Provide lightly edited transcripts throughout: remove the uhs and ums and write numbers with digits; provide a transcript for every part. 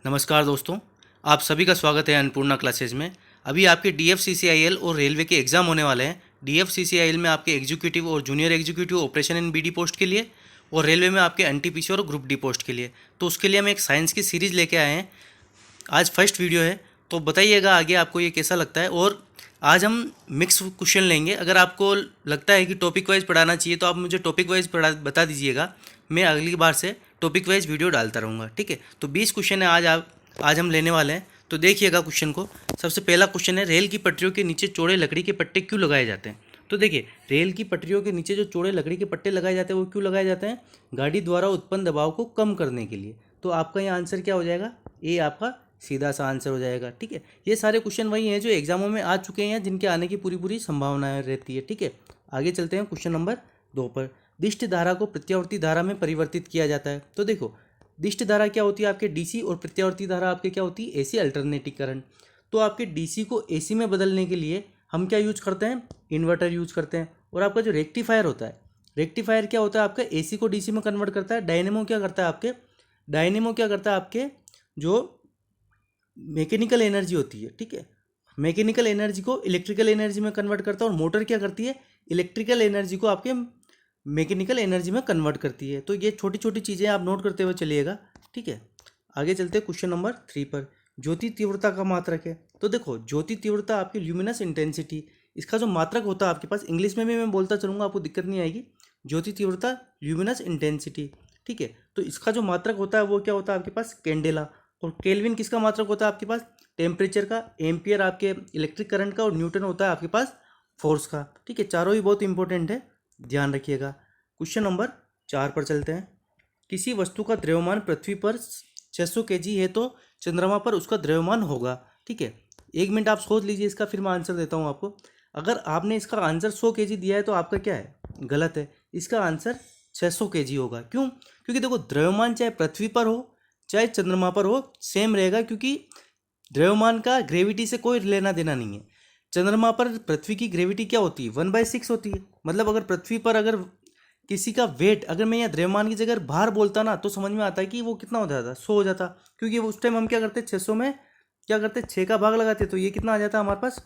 नमस्कार दोस्तों, आप सभी का स्वागत है अन्नपूर्णा क्लासेज में। अभी आपके DFCCIL और रेलवे के एग्ज़ाम होने वाले हैं। DFCCIL में आपके एग्जीक्यूटिव और junior executive operation in BD post के लिए, और रेलवे में आपके NTPC और ग्रुप डी पोस्ट के लिए। तो उसके लिए हम एक साइंस की सीरीज़ लेके आए हैं। आज फर्स्ट वीडियो है, तो बताइएगा आगे आपको ये कैसा लगता है। और आज हम मिक्स क्वेश्चन लेंगे। अगर आपको लगता है कि टॉपिक वाइज पढ़ाना चाहिए तो आप मुझे टॉपिक वाइज बता दीजिएगा। मैं अगली बार से टॉपिक वाइज वीडियो डालता रहूँगा, ठीक है। तो 20 क्वेश्चन है आज हम लेने वाले हैं। तो देखिएगा क्वेश्चन को। सबसे पहला क्वेश्चन है, रेल की पटरियों के नीचे चौड़े लकड़ी के पट्टे क्यों लगाए जाते हैं। तो देखिए, रेल की पटरियों के नीचे जो चौड़े लकड़ी के पट्टे लगाए जाते हैं वो क्यों लगाए जाते हैं? गाड़ी द्वारा उत्पन्न दबाव को कम करने के लिए। तो आपका यहाँ आंसर क्या हो जाएगा? ये आपका सीधा सा आंसर हो जाएगा, ठीक है। ये सारे क्वेश्चन वही हैं जो एग्जामों में आ चुके हैं, जिनके आने की पूरी पूरी संभावनाएं रहती है, ठीक है। आगे चलते हैं क्वेश्चन नंबर 2 पर। दिष्ट धारा को प्रत्यावर्ती धारा में परिवर्तित किया जाता है। तो देखो, दिष्ट धारा क्या होती है आपके DC, और प्रत्यावर्ती धारा आपके क्या होती है? AC, alternating current. तो आपके DC को AC में बदलने के लिए हम क्या यूज करते हैं? इन्वर्टर यूज करते हैं। और आपका जो रेक्टिफायर होता है, रेक्टिफायर क्या होता है आपका? AC को DC में कन्वर्ट करता है। डायनेमो क्या करता है आपके? डायनेमो क्या करता है आपके? जो मैकेनिकल एनर्जी होती है, ठीक है, मैकेनिकल एनर्जी को इलेक्ट्रिकल एनर्जी में कन्वर्ट करता है। और मोटर क्या करती है? इलेक्ट्रिकल एनर्जी को आपके मैकेनिकल एनर्जी में कन्वर्ट करती है। तो ये छोटी छोटी चीज़ें आप नोट करते हुए चलिएगा, ठीक है। आगे चलते हैं क्वेश्चन नंबर 3 पर। ज्योति तीव्रता का मात्रक है। तो देखो, ज्योति तीव्रता आपकी ल्यूमिनस इंटेंसिटी, इसका जो मात्रक होता है आपके पास, इंग्लिश में भी मैं बोलता चलूँगा, आपको दिक्कत नहीं आएगी। ज्योति तीव्रता ल्यूमिनस इंटेंसिटी, ठीक है। तो इसका जो मात्रक होता है वो क्या होता है आपके पास? कैंडेला। और केल्विन किसका मात्रक होता है आपके पास? टेम्परेचर का। एम्पियर आपके इलेक्ट्रिक करंट का। और न्यूटन होता है आपके पास फोर्स का, ठीक है। चारों ही बहुत इंपॉर्टेंट है, ध्यान रखिएगा। क्वेश्चन नंबर 4 पर चलते हैं। किसी वस्तु का द्रव्यमान पृथ्वी पर 600 kg है तो चंद्रमा पर उसका द्रव्यमान होगा, ठीक है। 1 मिनट आप सोच लीजिए इसका, फिर मैं आंसर देता हूँ आपको। अगर आपने इसका आंसर 100 kg दिया है तो आपका क्या है? गलत है। इसका आंसर 600 kg होगा। क्यों? क्योंकि देखो, द्रव्यमान चाहे पृथ्वी पर हो चाहे चंद्रमा पर हो, सेम रहेगा, क्योंकि द्रव्यमान का ग्रेविटी से कोई लेना देना नहीं है। चंद्रमा पर पृथ्वी की ग्रेविटी क्या होती है? 1/6 होती है। मतलब अगर पृथ्वी पर अगर किसी का वेट, अगर मैं यहाँ द्रव्यमान की जगह भार बोलता ना, तो समझ में आता है कि वो कितना हो जाता? 100 हो जाता। क्योंकि उस टाइम हम क्या करते? 600 में क्या करते? 6 का भाग लगाते, तो ये कितना आ जाता हमारे पास?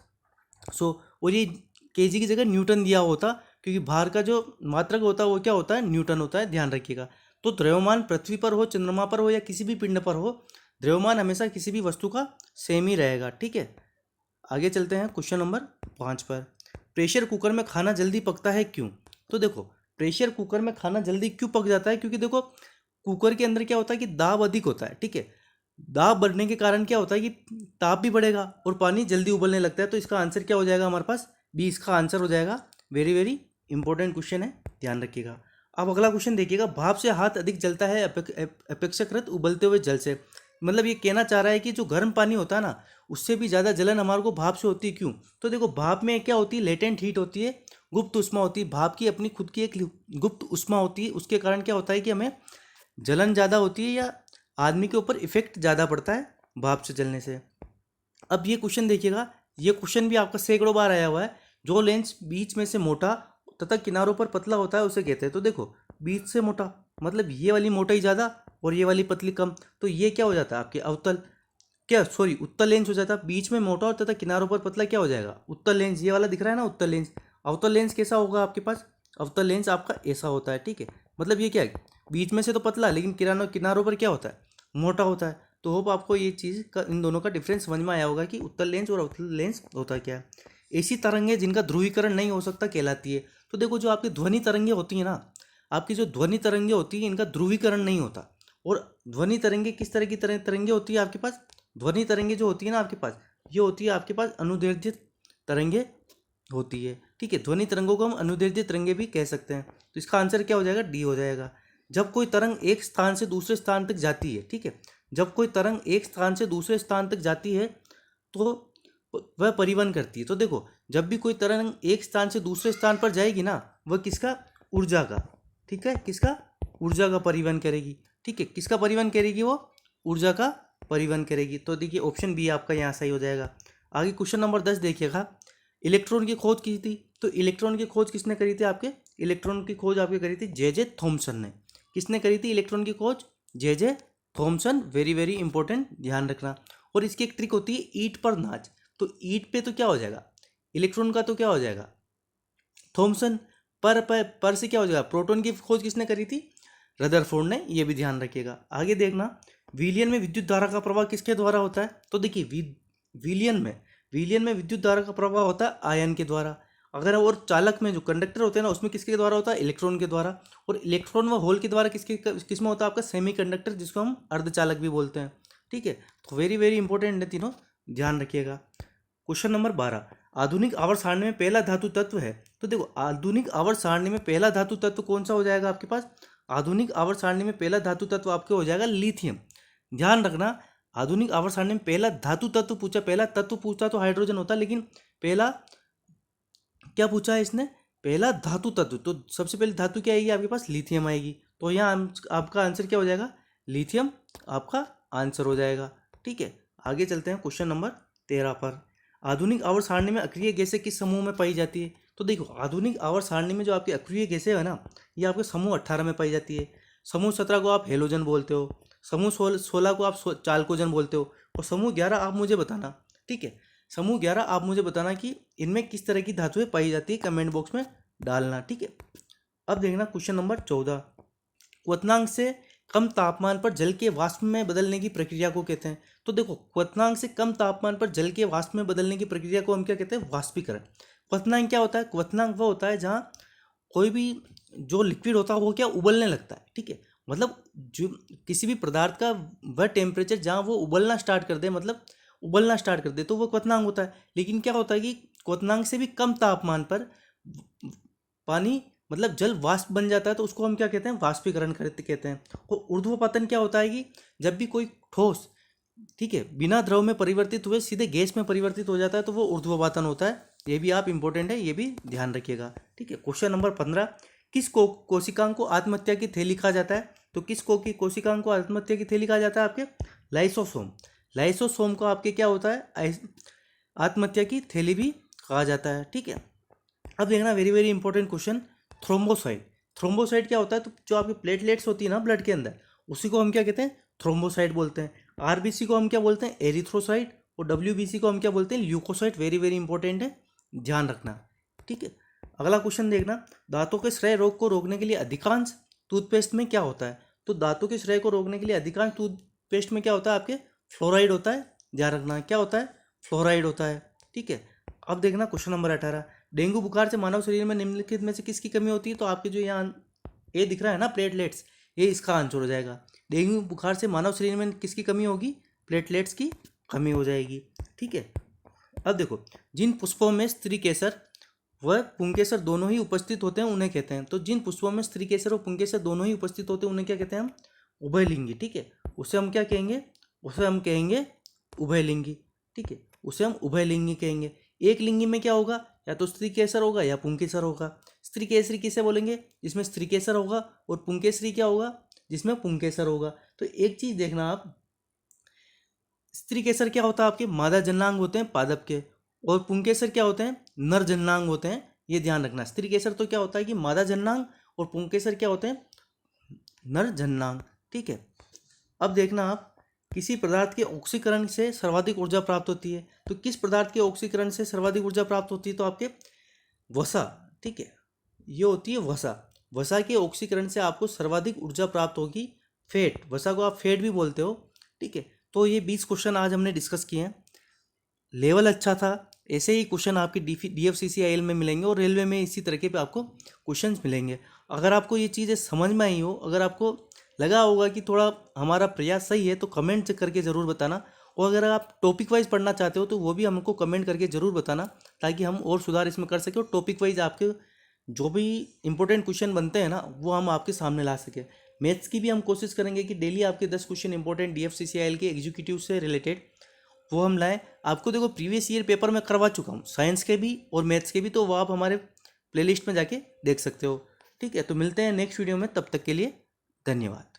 100। और ये kg की जगह न्यूटन दिया होता, क्योंकि भार का जो मात्रक होता है वो क्या होता है? न्यूटन होता है, ध्यान रखिएगा। तो द्रव्यमान पृथ्वी पर हो, चंद्रमा पर हो, या किसी भी पिंड पर हो, द्रव्यमान हमेशा किसी भी वस्तु का सेम ही रहेगा, ठीक है। आगे चलते हैं क्वेश्चन नंबर 5 पर। प्रेशर कुकर में खाना जल्दी पकता है क्यों? तो देखो, प्रेशर कुकर में खाना जल्दी क्यों पक जाता है? क्योंकि देखो, कुकर के अंदर क्या होता है कि दाब अधिक होता है, ठीक है। दाब बढ़ने के कारण क्या होता है कि ताप भी बढ़ेगा और पानी जल्दी उबलने लगता है। तो इसका आंसर क्या हो जाएगा हमारे पास? बी इसका आंसर हो जाएगा। वेरी वेरी इंपॉर्टेंट क्वेश्चन है, ध्यान रखिएगा। अब अगला क्वेश्चन देखिएगा। भाप से हाथ अधिक जलता है अपेक्षाकृत उबलते हुए जल से। मतलब ये कहना चाह रहा है कि जो गर्म पानी होता है ना, उससे भी ज़्यादा जलन हमारे को भाप से होती है। क्यों? तो देखो, भाप में क्या होती है? लेटेंट हीट होती है, गुप्त उष्मा होती है। भाप की अपनी खुद की एक गुप्त उष्मा होती है। उसके कारण क्या होता है कि हमें जलन ज़्यादा होती है, या आदमी के ऊपर इफेक्ट ज़्यादा पड़ता है भाप से जलने से। अब ये क्वेश्चन देखिएगा, ये क्वेश्चन भी आपका सैकड़ों बार आया हुआ है। जो लेंस बीच में से मोटा तथा किनारों पर पतला होता है उसे कहते हैं। तो देखो, बीच से मोटा मतलब ये वाली मोटाई ज़्यादा और ये वाली पतली कम। तो ये क्या हो जाता है आपके अवतल, क्या सॉरी उत्तल लेंस हो जाता है। बीच में मोटा और तथा किनारों पर पतला क्या हो जाएगा? उत्तल लेंस। ये वाला दिख रहा है ना, उत्तल लेंस। अवतल लेंस कैसा होगा आपके पास? अवतल लेंस आपका ऐसा होता है, ठीक है। मतलब ये क्या है? बीच में से तो पतला, लेकिन किनारों किनारों पर क्या होता है? मोटा होता है। तो होप आपको ये चीज़ का, इन दोनों का डिफरेंस समझ में आया होगा कि उत्तल लेंस और अवतल लेंस होता क्या है। ऐसी तरंगें जिनका ध्रुवीकरण नहीं हो सकता कहलाती है। तो देखो, जो आपकी ध्वनि तरंगें होती हैं ना, आपकी जो ध्वनि तरंगें होती हैं, इनका ध्रुवीकरण नहीं होता। और ध्वनि तरंगे किस तरह की तरंगे होती है आपके पास? ध्वनि तरंगे जो होती है ना आपके पास, ये होती है आपके पास अनुदैर्ध्य तरंगे होती है, ठीक है। ध्वनि तरंगों को हम अनुदैर्ध्य तरंगे भी कह सकते हैं। तो इसका आंसर क्या हो जाएगा? डी हो जाएगा। जब कोई तरंग एक स्थान से दूसरे स्थान तक जाती है, ठीक है, जब कोई तरंग एक स्थान से दूसरे स्थान तक जाती है तो वह परिवहन करती है। तो देखो, जब भी कोई तरंग एक स्थान से दूसरे स्थान पर जाएगी ना, वह किसका? ऊर्जा का, ठीक है। किसका? ऊर्जा का परिवहन करेगी, ठीक है। किसका परिवहन करेगी? वो ऊर्जा का परिवहन करेगी। तो देखिए, ऑप्शन बी आपका यहाँ सही हो जाएगा। आगे क्वेश्चन नंबर 10 देखिएगा। इलेक्ट्रॉन की खोज की थी। तो इलेक्ट्रॉन की खोज किसने करी थी आपके? इलेक्ट्रॉन की खोज आपके करी थी जे जे थॉमसन ने। किसने करी थी इलेक्ट्रॉन की खोज? J J Thomson, very very important, ध्यान रखना। और इसकी एक ट्रिक होती है ईंट पर नाच। तो ईंट पे तो क्या हो जाएगा, इलेक्ट्रॉन का तो क्या हो जाएगा थॉमसन, पर से क्या हो जाएगा, प्रोटॉन की खोज किसने करी थी, रदरफोर्ड ने, ये भी ध्यान रखिएगा। आगे देखना, विलियन में विद्युत धारा का प्रवाह किसके द्वारा होता है, तो देखिए विलियन में विद्युत धारा का प्रवाह होता है आयन के द्वारा। अगर और चालक में जो कंडक्टर होते हैं ना, उसमें किसके द्वारा होता है, इलेक्ट्रॉन के द्वारा। और इलेक्ट्रॉन व होल के द्वारा किसमें होता है आपका, सेमीकंडक्टर, जिसको हम अर्धचालक भी बोलते हैं। ठीक है, तो वेरी वेरी इंपॉर्टेंट है तीनों, ध्यान रखिएगा। क्वेश्चन नंबर 12, आधुनिक आवर्त सारणी में पहला धातु तत्व है। तो देखो, आधुनिक आवर्त सारणी में पहला धातु तत्व कौन सा हो जाएगा आपके पास, आधुनिक आवर्त सारणी में पहला धातु तत्व आपके हो जाएगा लिथियम। ध्यान रखना, आधुनिक आवर्त सारणी में पहला धातु तत्व पूछा, पहला तत्व पूछता तो हाइड्रोजन होता, लेकिन पहला क्या पूछा है इसने, पहला धातु तत्व। तो सबसे पहले धातु क्या आएगी आपके पास, लिथियम आएगी। तो यहाँ आपका आंसर क्या हो जाएगा, लिथियम आपका आंसर हो जाएगा। ठीक है, आगे चलते हैं क्वेश्चन नंबर 13 पर। आधुनिक आवर्त सारणी में अक्रिय गैसें किस समूह में पाई जाती है। तो देखो, आधुनिक आवर्त सारणी में जो आपकी अक्रिय गैसें है ना, ये आपके समूह 18 में पाई जाती है। समूह 17 को आप हेलोजन बोलते हो, समूह 16 को आप चालकोजन बोलते हो, और समूह 11 आप मुझे बताना। ठीक है, समूह 11 आप मुझे बताना कि इनमें किस तरह की धातुएं पाई जाती है, कमेंट बॉक्स में डालना। ठीक है, अब देखना क्वेश्चन नंबर 14, क्वथनांक से कम तापमान पर जल के वाष्प में बदलने की प्रक्रिया को कहते हैं। तो देखो, क्वथनांक से कम तापमान पर जल के वाष्प में बदलने की प्रक्रिया को हम क्या कहते हैं, वाष्पीकरण। क्वथनांक क्या होता है, क्वथनांक वो होता है जहाँ कोई भी जो लिक्विड होता है वो क्या उबलने लगता है। ठीक है, मतलब जो किसी भी पदार्थ का वह टेम्परेचर जहाँ वो उबलना स्टार्ट कर दे, मतलब उबलना स्टार्ट कर दे, तो वो क्वथनांक होता है। लेकिन क्या होता है कि क्वथनांक से भी कम तापमान पर पानी मतलब जल वाष्प बन जाता है, तो उसको हम क्या कहते हैं, वाष्पीकरण कहते हैं। और ऊर्ध्वपातन क्या होता है कि जब भी कोई ठोस, ठीक है, बिना द्रव में परिवर्तित हुए सीधे गैस में परिवर्तित हो जाता है, तो वो ऊर्ध्वपातन होता है। ये भी आप इंपॉर्टेंट है, ये भी ध्यान रखिएगा। ठीक है, क्वेश्चन नंबर 15, किस कोशिकांग को आत्महत्या की थैली कहा जाता है। तो किस कोशिकांग को आत्महत्या की थैली कहा जाता है, आपके लाइसोसोम। लाइसोसोम को आपके क्या होता है, आत्महत्या की थैली भी कहा जाता है। ठीक है, अब देखना very very important question, thrombocyte. Thrombocyte क्या होता है, तो जो आपकी प्लेटलेट्स होती है ना ब्लड के अंदर, उसी को हम क्या कहते हैं, थ्रोम्बोसाइट बोलते हैं। आरबीसी को हम क्या बोलते हैं, एरिथ्रोसाइट, और डब्ल्यूबीसी को हम क्या बोलते हैं, ल्यूकोसाइट। वेरी वेरी इंपॉर्टेंट है, ध्यान रखना। ठीक है, अगला क्वेश्चन देखना, दांतों के क्षय रोग को रोकने के लिए अधिकांश टूथपेस्ट में क्या होता है। तो दांतों के क्षय को रोकने के लिए अधिकांश टूथपेस्ट में क्या होता है, आपके फ्लोराइड होता है। ध्यान रखना, क्या होता है, फ्लोराइड होता है। ठीक है, अब देखना क्वेश्चन नंबर 18, डेंगू बुखार से मानव शरीर में निम्नलिखित में से किसकी कमी होती है। तो आपके जो यहाँ ये दिख रहा है ना प्लेटलेट्स, ये इसका आंसर हो जाएगा। डेंगू बुखार से मानव शरीर में किसकी कमी होगी, प्लेटलेट्स की कमी हो जाएगी। ठीक है, अब देखो, जिन पुष्पों में स्त्री केसर व पुंकेसर दोनों ही उपस्थित होते हैं उन्हें कहते हैं। तो जिन पुष्पों में स्त्री केसर और पुंकेसर दोनों ही उपस्थित होते हैं उन्हें क्या कहते हैं, हम उभयलिंगी। ठीक है, उसे हम क्या कहेंगे, उसे हम कहेंगे उभयलिंगी। ठीक है, उसे हम उभयलिंगी कहेंगे। एक लिंगी में क्या होगा, या तो स्त्री केसर होगा या पुंकेसर होगा। स्त्री केसरी किसे बोलेंगे, जिसमें स्त्री केसर होगा, और पुंकेसरी क्या होगा, जिसमें पुंकेसर होगा। तो एक चीज देखना आप, स्त्री केसर क्या होता है, आपके मादा जननांग होते हैं पादप के, और पुंकेसर क्या होते हैं, नर जननांग होते हैं। ये ध्यान रखना, स्त्री केसर तो क्या होता है कि मादा जननांग, और पुंकेसर क्या होते हैं, नर जननांग। ठीक है, अब देखना आप, किसी पदार्थ के ऑक्सीकरण से सर्वाधिक ऊर्जा प्राप्त होती है। तो किस पदार्थ के ऑक्सीकरण से सर्वाधिक ऊर्जा प्राप्त होती है, तो आपके वसा। ठीक है, ये होती है वसा। वसा के ऑक्सीकरण से आपको सर्वाधिक ऊर्जा प्राप्त होगी, फैट। वसा को आप फैट भी बोलते हो। ठीक है, तो ये 20 क्वेश्चन आज हमने डिस्कस किए हैं। लेवल अच्छा था, ऐसे ही क्वेश्चन आपके DFCCIL में मिलेंगे, और रेलवे में इसी तरीके पे आपको क्वेश्चंस मिलेंगे। अगर आपको ये चीज़ें समझ में आई हो, अगर आपको लगा होगा कि थोड़ा हमारा प्रयास सही है, तो कमेंट करके ज़रूर बताना। और अगर आप टॉपिक वाइज पढ़ना चाहते हो तो वो भी हमको कमेंट करके ज़रूर बताना, ताकि हम और सुधार इसमें कर सकें, और टॉपिक वाइज आपके जो भी इंपॉर्टेंट क्वेश्चन बनते हैं ना, वो हम आपके सामने ला सकें। मैथ्स की भी हम कोशिश करेंगे कि डेली आपके 10 क्वेश्चन इंपॉर्टेंट DFCCIL के एग्जीक्यूटिव से रिलेटेड वो हम लाएँ। आपको देखो प्रीवियस ईयर पेपर में करवा चुका हूँ, साइंस के भी और मैथ्स के भी, तो वो आप हमारे प्लेलिस्ट में जाके देख सकते हो। ठीक है, तो मिलते हैं नेक्स्ट वीडियो में, तब तक के लिए धन्यवाद।